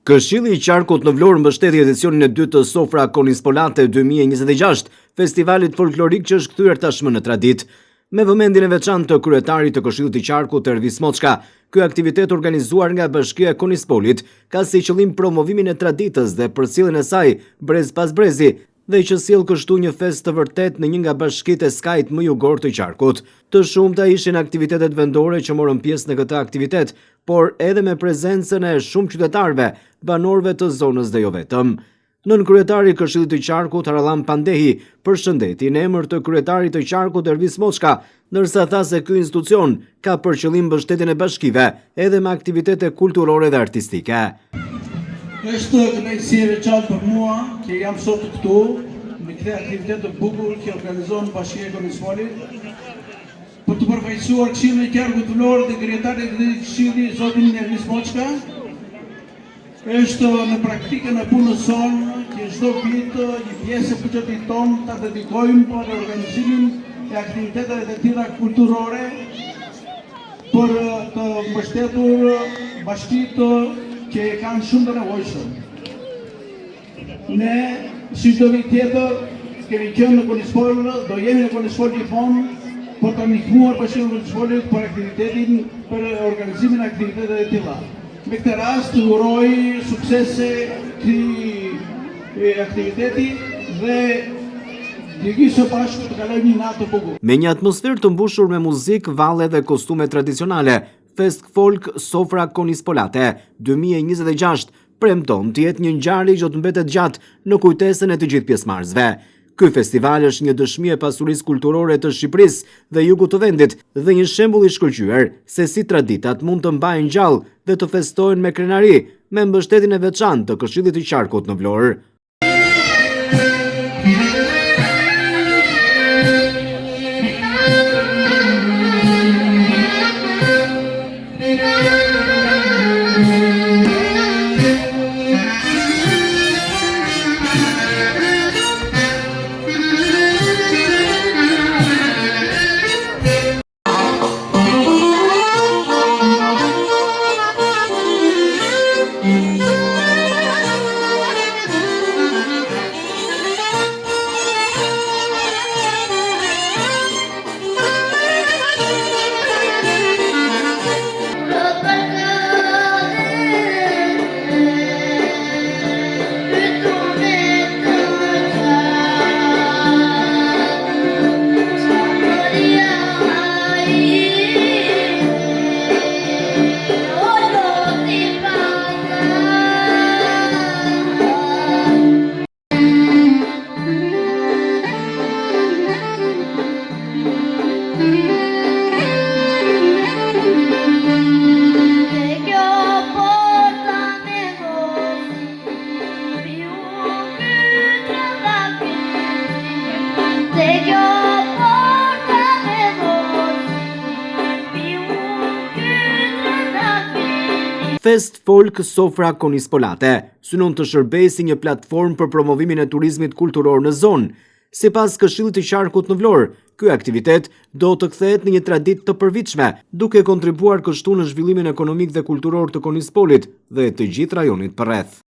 Këshilli i Qarkut në Vlorë mbështeti edicionin e 2 të Sofra Konispolate 2026, festivalit folklorik që është kthyer tashmë në traditë. Me vëmendjen e veçantë të kryetarit të Këshillit të Qarkut Ervis Moçka, ky aktivitet organizuar nga Bashkia e Konispolit ka si qëllim promovimin e traditës dhe përcjelljen e saj brez pas brezi, dhe që sjell kështu një fest të vërtet në një nga bashkitë e skajt më jugor të Qarkut. Të shumta ishin aktivitetet vendore që morën pjesë në këtë aktivitet, por edhe me prezencën e shumë qytetarëve, banorëve të zonës dhe jo vetëm. Nënkryetari i Këshillit të Qarkut Harallan Pandehi përshëndeti në emër të kryetarit të Qarkut Ervis Moçka, ndërsa tha se ky institucion ka për qëllim mbështetjen e bashkive edhe me aktivitete kulturore dhe artistike. Është kënaqësi e veçantë për mua që jam sot këtu në këtë aktivitet të bukur që organizon Bashkia e Konispolit për të përfaqësuar Këshillin e Qarkut të Vlorë dhe kryetarin e Këshillit zotin Ervis Moçka. Është në praktikën e punës sonë që çdo vit një pjesë e buxhetit tonë ta dedikojmë për organizimin e aktiviteteve të tilla kulturore për të mbështetur bashkitë që kanë shumë të nevojshëm. Ne, si çdo vit tjetër, kemi qenë në Konispol, do jemi në Konispol gjithmonë për të ndihmuar Bashkinë e Konispolit për aktivitetin, për organizimin e aktiviteteve të tilla. Me këtë rast uroj suksese këtij aktiviteti dhe së bashku të kalojmë një natë të bukur. Me një atmosferë të mbushur me muzikë, valle dhe kostume tradicionale, Fest Folk Sofra Konispolate 2026 premton të jetë një ngjarje që do të mbetet gjatë në kujtesën e të gjithë pjesëmarrësve. Ky festival është një dëshmi e pasurisë kulturore të Shqipërisë dhe jugut të vendit dhe një shembull i shkëlqyer se si traditat mund të mbahen gjallë dhe të festohen me krenari me mbështetjen e veçantë të Këshillit të Qarkut në Vlorë. Fest Folk Sofra Konispolate synon të shërbejë si një platformë për promovimin e turizmit kulturor në zonë. Sipas Këshillit të Qarkut në Vlorë, ky aktivitet do të kthehet në një traditë të përvitshme, duke kontribuar kështu në zhvillimin ekonomik dhe kulturor të Konispolit dhe të gjithë rajonit përreth.